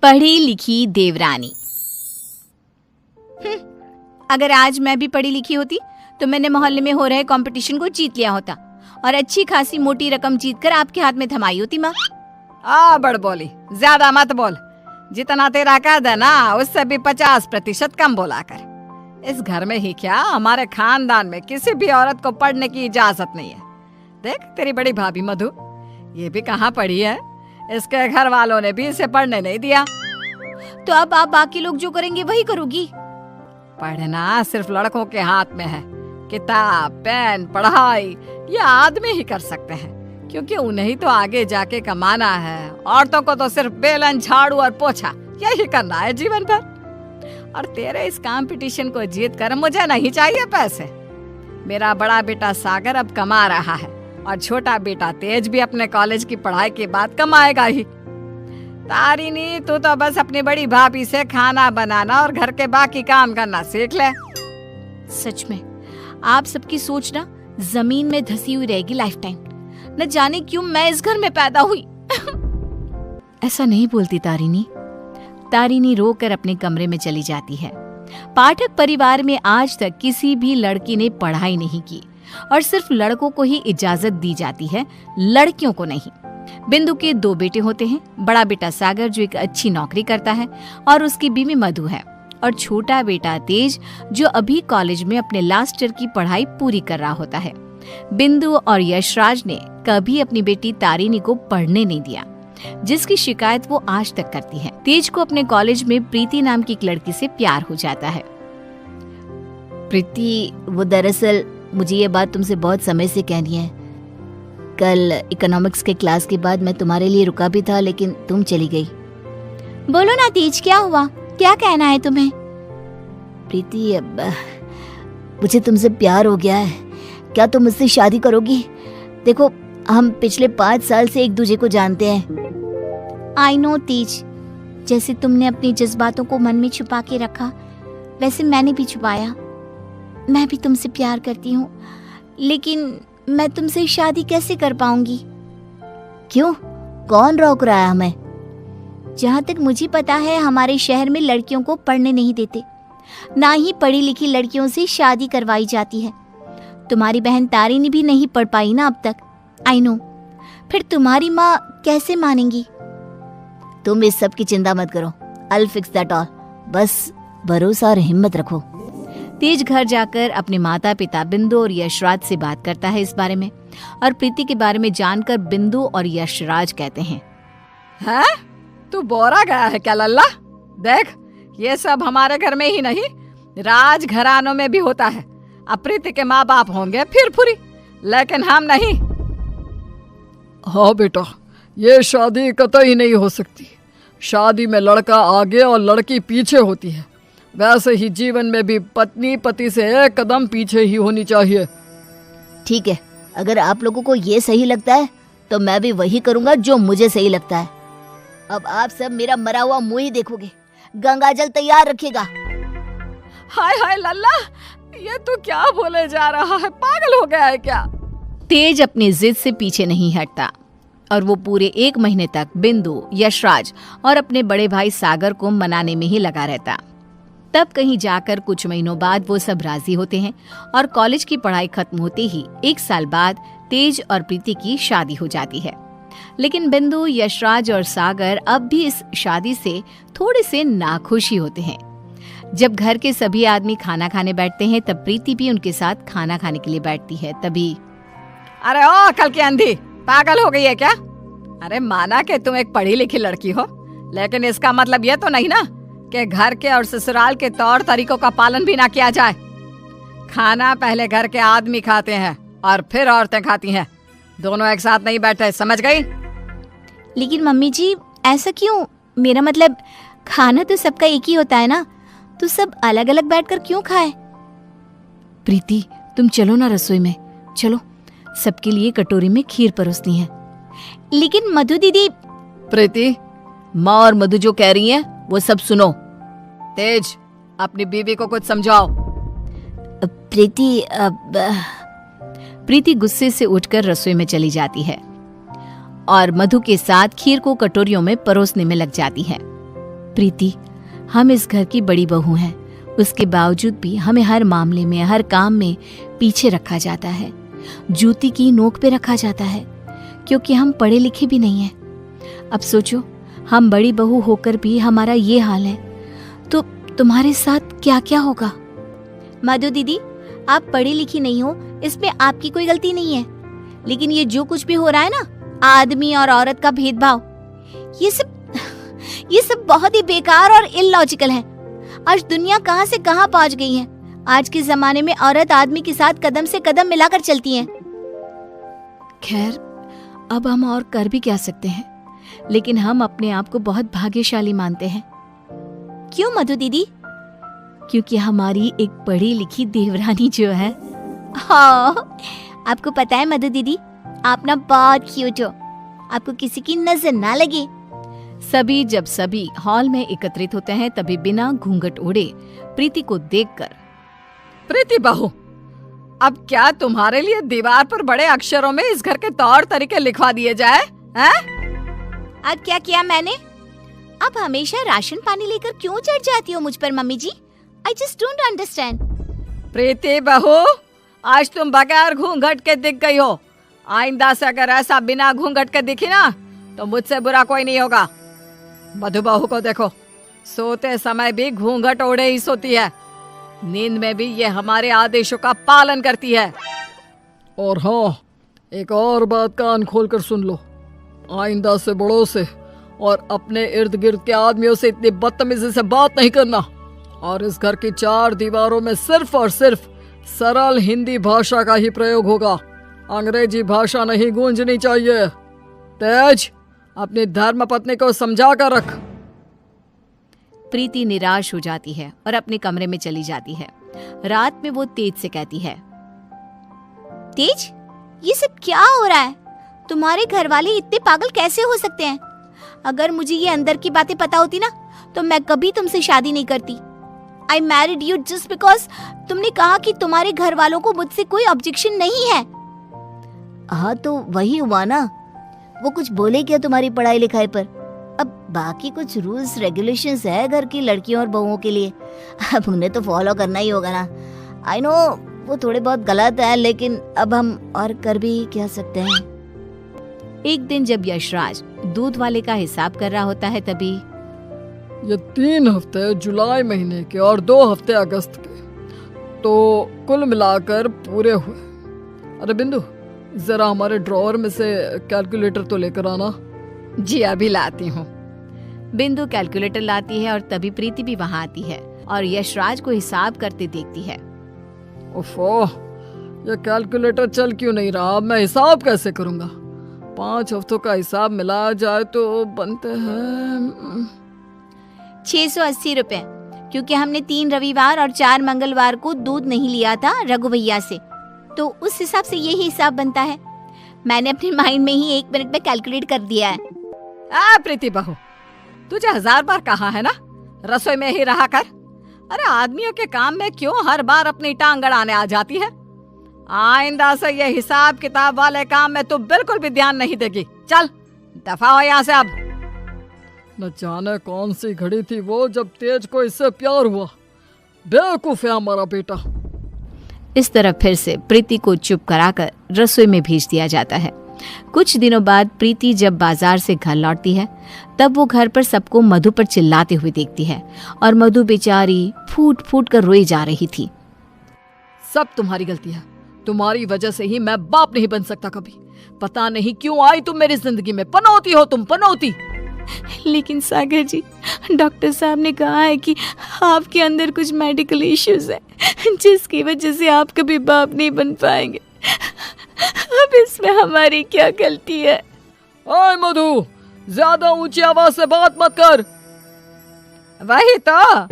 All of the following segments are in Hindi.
पढ़ी लिखी देवरानी। अगर आज मैं भी पढ़ी लिखी होती तो मैंने मोहल्ले में हो रहे कंपटीशन को जीत लिया होता और अच्छी खासी मोटी रकम जीतकर आपके हाथ में थमाई होती। माँ बड़ बोली, ज्यादा मत बोल। जितना तेरा कद है ना उससे भी 50% कम बोला कर। इस घर में ही क्या, हमारे खानदान में किसी भी औरत को पढ़ने की इजाजत नहीं है। देख तेरी बड़ी भाभी मधु, ये भी कहाँ पढ़ी है, इसके घर वालों ने भी इसे पढ़ने नहीं दिया। तो अब आप बाकी लोग जो करेंगे वही करोगी? पढ़ना सिर्फ लड़कों के हाथ में है। किताब, पेन, पढ़ाई ये आदमी ही कर सकते हैं, क्योंकि उन्हें ही तो आगे जाके कमाना है। औरतों को तो सिर्फ बेलन, झाड़ू और पोछा यही करना है जीवन भर। और तेरे इस कंपटीशन को जीत कर मुझे नहीं चाहिए पैसे। मेरा बड़ा बेटा सागर अब कमा रहा है और छोटा बेटा तेज भी अपने कॉलेज की पढ़ाई के बाद कमाएगा ही। तारिनी, तू तो बस अपनी बड़ी भाभी से खाना बनाना और घर के बाकी काम करना सीख ले। सच में आप सबकी सोच ना जमीन में धसी हुई रहेगी लाइफ टाइम। न जाने क्यों मैं इस घर में पैदा हुई। ऐसा नहीं बोलती तारिनी। तारिनी रोकर अपने कमरे में चली जाती है। पाठक परिवार में आज तक किसी भी लड़की ने पढ़ाई नहीं की और सिर्फ लड़कों को ही इजाजत दी जाती है, लड़कियों को नहीं। बिंदु के 2 बेटे होते हैं। बड़ा बेटा सागर जो एक अच्छी नौकरी करता है और उसकी बीवी मधु है, और छोटा बेटा तेज जो अभी कॉलेज में अपने लास्ट ईयर की पढ़ाई पूरी कर रहा होता है। बिंदु और यशराज ने कभी अपनी बेटी तारिनी को पढ़ने नहीं दिया, जिसकी शिकायत वो आज तक करती है। तेज को अपने कॉलेज में प्रीति नाम की एक लड़की से प्यार हो जाता है। प्रीति, वो दरअसल मुझे ये बात तुमसे बहुत समय से कहनी है। कल इकोनॉमिक्स के क्लास के बाद मैं तुम्हारे लिए रुका भी था, लेकिन तुम चली गई। बोलो ना तेज, क्या हुआ? क्या कहना है तुम्हें? प्रीति, अब मुझे तुमसे प्यार हो गया है। क्या तुम मुझसे शादी करोगी? देखो, हम पिछले 5 साल से एक दूसरे को जानते हैं। आई नो तेज, जैसे तुमने अपनी जज्बातों को मन में छुपा के रखा, वैसे मैंने भी छुपाया। मैं भी तुमसे प्यार करती हूँ, लेकिन मैं तुमसे शादी कैसे कर पाऊंगी? क्यों? कौन रोक रहा है हमें? जहाँ तक मुझे पता है हमारे शहर में लड़कियों को पढ़ने नहीं देते, ना ही पढ़ी लिखी लड़कियों से शादी करवाई जाती है। तुम्हारी बहन तारिनी भी नहीं पढ़ पाई ना अब तक। आई नो, फिर तुम्हारी माँ कैसे मानेंगी? तुम इस सब की चिंता मत करो। I'll fix that all। बस भरोसा और हिम्मत रखो। तेज घर जाकर अपने माता पिता बिंदु और यशराज से बात करता है इस बारे में, और प्रीति के बारे में जानकर बिंदु और यशराज कहते हैं, हैं? तू बोरा गया है क्या लल्ला? देख, ये सब हमारे घर में ही नहीं, राज घरानों में भी होता है। अब प्रीति के माँ बाप होंगे फिर फुरी, लेकिन हम नहीं। हाँ बेटा, ये शादी कतई नहीं हो सकती। शादी में लड़का आगे और लड़की पीछे होती है। वैसे ही जीवन में भी पत्नी पति से एक कदम पीछे ही होनी चाहिए। ठीक है, अगर आप लोगों को ये सही लगता है तो मैं भी वही करूंगा जो मुझे सही लगता है। अब आप सब मेरा मरा हुआ मुंह ही देखोगे। गंगाजल तैयार रखिएगा। हाय हाय लल्ला, ये तू क्या बोले जा रहा है? पागल हो गया है क्या? तेज अपनी जिद से पीछे नहीं हटता और वो पूरे 1 महीने तक बिंदु, यशराज और अपने बड़े भाई सागर को मनाने में ही लगा रहता। तब कहीं जाकर कुछ महीनों बाद वो सब राजी होते हैं और कॉलेज की पढ़ाई खत्म होते ही 1 साल बाद तेज और प्रीति की शादी हो जाती है। लेकिन बिंदु, यशराज और सागर अब भी इस शादी से थोड़े से नाखुश ही होते हैं। जब घर के सभी आदमी खाना खाने बैठते हैं तब प्रीति भी उनके साथ खाना खाने के लिए बैठती है। तभी, अरे ओ कल की अंधी, पागल हो गई है क्या? अरे माना कि तुम एक पढ़ी लिखी लड़की हो, लेकिन इसका मतलब ये तो नहीं ना कि घर के और ससुराल के तौर तरीकों का पालन भी ना किया जाए। खाना पहले घर के आदमी खाते हैं और फिर औरतें खाती हैं, दोनों एक साथ नहीं बैठे, समझ गई? लेकिन मम्मी जी, ऐसा क्यों? मेरा मतलब खाना तो सबका एक ही होता है ना, तो सब अलग अलग बैठकर क्यों खाए? प्रीति, तुम चलो ना रसोई में, चलो, सबके लिए कटोरी में खीर परोसनी है। लेकिन मधु दीदी। प्रीति, माँ और मधु जो कह रही हैं वो सब सुनो। तेज, अपनी बीवी को कुछ समझाओ। प्रीति गुस्से से उठकर रसोई में चली जाती है और मधु के साथ खीर को कटोरियों में परोसने में लग जाती है। प्रीति, हम इस घर की बड़ी बहू हैं, उसके बावजूद भी हमें हर मामले में, हर काम में पीछे रखा जाता है, जूती की नोक पे रखा जाता है, क्योंकि हम पढ़े लिखे भी नहीं हैं। अब सोचो, हम बड़ी बहू होकर भी हमारा ये हाल है, तो तुम्हारे साथ क्या क्या होगा। मधु दीदी, आप पढ़ी लिखी नहीं हो, इसमें आपकी कोई गलती नहीं है, लेकिन ये जो कुछ भी हो रहा है ना, आदमी और औरत का भेदभाव, ये सब बहुत ही बेकार और इलॉजिकल है। आज दुनिया कहां से कहां पहुंच गई है। आज के जमाने में औरत आदमी के साथ कदम से कदम मिलाकर चलती हैं। खैर, अब हम और कर भी क्या सकते हैं, लेकिन हम अपने आप को बहुत भाग्यशाली मानते हैं। क्यों मधु दीदी? क्योंकि हमारी एक पढ़ी लिखी देवरानी जो है। हाँ, आपको पता है मधु दीदी, आप ना बहुत क्यूट हो, आपको किसी की नजर ना लगे। जब सभी हॉल में एकत्रित होते हैं, तभी बिना घूंघट ओढ़े प्रीति को देखकर, प्रीति बहू, अब क्या तुम्हारे लिए दीवार पर बड़े अक्षरों में इस घर के तौर तरीके लिखवा दिए जाए हैं? अब क्या किया मैंने? अब हमेशा राशन पानी लेकर क्यों चढ़ जाती हो मुझ पर mummy ji? I just don't understand. Preeti बहू, आज तुम बगैर घूंघट के दिख गई हो। आइंदा से अगर ऐसा बिना घूंघट के दिखी ना, तो मुझसे बुरा कोई नहीं होगा। मधु बहू को देखो, सोते समय भी घूंघट ओढ़े ही सोती है, नींद में भी ये हमारे आदेशों का पालन करती है। और हाँ, एक और बात कान खोल कर सुन लो, आइंदा से बड़ों से और अपने इर्द गिर्द के आदमियों से इतनी बदतमीजी से बात नहीं करना, और इस घर की 4 दीवारों में सिर्फ और सिर्फ सरल हिंदी भाषा का ही प्रयोग होगा, अंग्रेजी भाषा नहीं गूंजनी चाहिए। तेज, अपनी धर्म पत्नी को समझा कर रख। प्रीति निराश हो जाती है और अपने कमरे में चली जाती है। रात में वो तेज से कहती है, तेज, ये सब क्या हो रहा है? तुम्हारे घर वाले इतने पागल कैसे हो सकते हैं? अगर मुझे ये अंदर की बातें पता होती ना, तो मैं कभी तुमसे शादी नहीं करती। I married you just because तुमने कहा कि तुम्हारे घर वालों को मुझसे कोई ऑब्जेक्शन नहीं है। हाँ, तो वही हुआ ना, वो कुछ बोले क्या तुम्हारी पढ़ाई लिखाई पर? अब बाकी कुछ रूल्स रेगुलेशंस है घर की लड़कियों और बहुओं के लिए, अब उन्हें तो फॉलो करना ही होगा ना। आई नो वो थोड़े बहुत गलत है, लेकिन अब हम और कर भी क्या सकते हैं। एक दिन जब यशराज दूध वाले का हिसाब कर रहा होता है, तभी ये 3 हफ्ते जुलाई महीने के और 2 हफ्ते अगस्त के, तो कुल मिलाकर पूरे हुए। अरे बिंदु, जरा हमारे ड्रॉअर में से कैलकुलेटर तो लेकर आना। जी अभी लाती हूँ। बिंदु कैलकुलेटर लाती है और तभी प्रीति भी वहां आती है और यशराज को हिसाब करते देखती है। ओफो, ये कैलकुलेटर चल क्यों नहीं रहा? मैं हिसाब कैसे करूंगा? 5 हफ्तों का हिसाब मिलाया जाए तो बनते हैं 680 रुपए, क्योंकि हमने 3 रविवार और 4 मंगलवार को दूध नहीं लिया था रघु भैया से, तो उस हिसाब से यही हिसाब बनता है। मैंने अपने माइंड में ही 1 मिनट में कैलकुलेट कर दिया है। प्रीति बहू, तुझे 1000 बार कहा है ना, रसोई में ही रहा कर। अरे आदमियों के काम में क्यों हर बार अपनी टांग अड़ाने आ जाती है? आइंदा से ये हिसाब किताब वाले काम में तू बिल्कुल भी ध्यान नहीं देगी। चल दफा हो यहाँ से अब। न जाने कौन सी घड़ी थी वो जब तेज को इससे प्यार हुआ। बेवकूफ है हमारा बेटा। इस तरह फिर से प्रीति को चुप कराकर रसोई में भेज दिया जाता है। कुछ दिनों बाद प्रीति जब बाजार से घर लौटती है, तब वो घर पर सबको मधु पर चिल्लाते हुए देखती है और मधु बेचारी फूट फूट कर रोई जा रही थी। सब तुम्हारी गलती है, तुम्हारी वजह से ही मैं बाप नहीं बन सकता कभी। पता नहीं क्यों आई तुम मेरी जिंदगी में, पनौती हो तुम, पनौती। लेकिन सागर जी, डॉक्टर साहब ने कहा है कि आपके अंदर कुछ मेडिकल इश्यूज है, जिसकी वजह से आप कभी बाप नहीं बन पाएंगे। अब इसमें हमारी क्या गलती है? ओए मधु, ज्यादा ऊंची आवाज से बात मत कर। वही तो।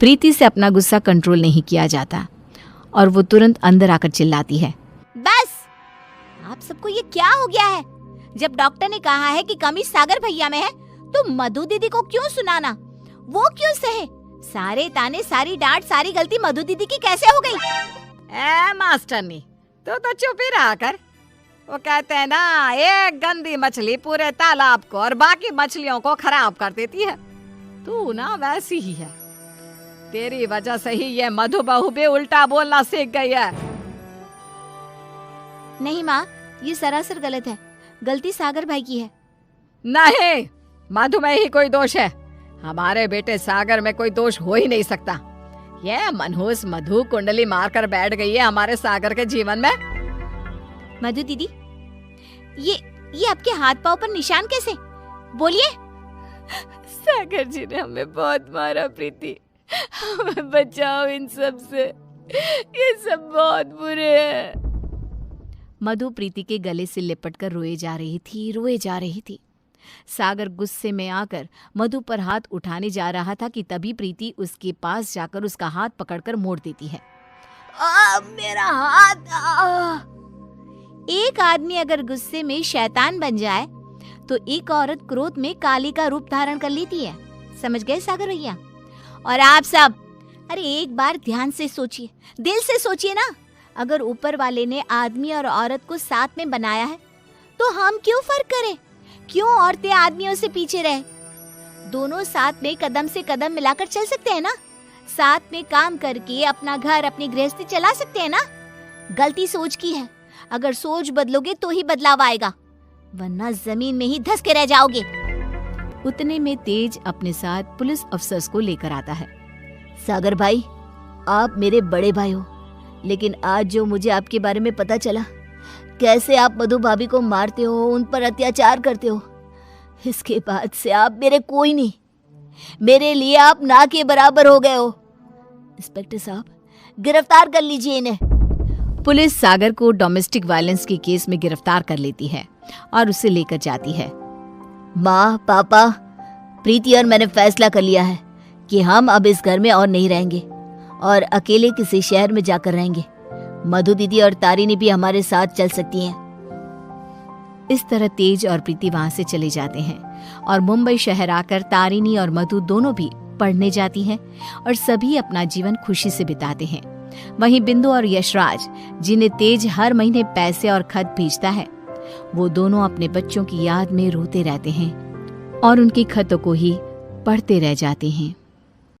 प्रीति से अपना गुस्सा कंट्रोल नहीं किया जाता और वो तुरंत अंदर आकर चिल्लाती है, बस, आप सबको ये क्या हो गया है? जब डॉक्टर ने कहा है कि कमी सागर भैया में है, तो मधु दीदी को क्यों सुनाना? वो क्यों सहे? सारे ताने, सारी डांट, सारी गलती मधु दीदी की कैसे हो गई? मास्टरनी, तो चुप ही रहा कर। वो कहते हैं ना, एक गंदी मछली पूरे तालाब को और बाकी मछलियों को खराब कर देती है। तू ना वैसी ही है। तेरी वजह से ही ये मधु बहू भी उल्टा बोलना सीख गई है। नहीं माँ, ये सरासर गलत है। गलती सागर भाई की है। नहीं, मधु में ही कोई दोष है। हमारे बेटे सागर में कोई दोष हो ही नहीं सकता। ये मनहूस मधु कुंडली मारकर बैठ गई है हमारे सागर के जीवन में। मधु दीदी, ये आपके हाथ पांव पर निशान कैसे? बोलिए। सागर जी ने हमें बहुत मारा प्रीति, हमें बचाओ इन सब से, ये सब बहुत बुरे हैं। मधु प्रीति के गले से लिपटकर रोए जा रही थी। सागर गुस्से में आकर मधु पर हाथ उठाने जा रहा था कि तभी प्रीति उसके पास जाकर उसका हाथ पकड़कर मोड़ देती है। मेरा हाथ। एक आदमी अगर गुस्से में शैतान बन जाए तो एक औरत क्रोध में काली का रूप धारण कर लेती है। समझ गए सागर भैया? और आप सब, अरे एक बार ध्यान से सोचिए, दिल से सोचिए ना। अगर ऊपर वाले ने आदमी और औरत को साथ में बनाया है तो हम क्यों फर्क करें? क्यों औरतें आदमियों से पीछे रहे? दोनों साथ में कदम से कदम मिलाकर चल सकते हैं ना। साथ में काम करके अपना घर, अपनी गृहस्थी चला सकते हैं ना। गलती सोच की है। अगर सोच बदलोगे तो ही बदलाव आएगा, वरना जमीन में ही धंस के रह जाओगे। उतने में तेज अपने साथ पुलिस अफसर्स को लेकर आता है। सागर भाई, आप मेरे बड़े भाई हो, लेकिन आज जो मुझे आपके बारे में पता चला, कैसे आप मधु भाभी को मारते हो, उन पर अत्याचार करते हो, इसके बाद से आप मेरे कोई नहीं। मेरे लिए आप ना के बराबर हो गए हो। इंस्पेक्टर साहब, गिरफ्तार कर लीजिए इन्हें। पुलिस सागर को डोमेस्टिक वायलेंस के केस में गिरफ्तार कर लेती है और उसे लेकर जाती है। माँ, पापा, प्रीति और मैंने फैसला कर लिया है कि हम अब इस घर में और नहीं रहेंगे और अकेले किसी शहर में जाकर रहेंगे। मधु दीदी और तारिनी भी हमारे साथ चल सकती हैं। इस तरह तेज और प्रीति वहां से चले जाते हैं और मुंबई शहर आकर तारिनी और मधु दोनों भी पढ़ने जाती हैं और सभी अपना जीवन खुशी से बिताते हैं। वहीं बिंदु और यशराज, जिन्हें तेज हर महीने पैसे और खत भेजता है, वो दोनों अपने बच्चों की याद में रोते रहते हैं और उनके खतों को ही पढ़ते रह जाते हैं।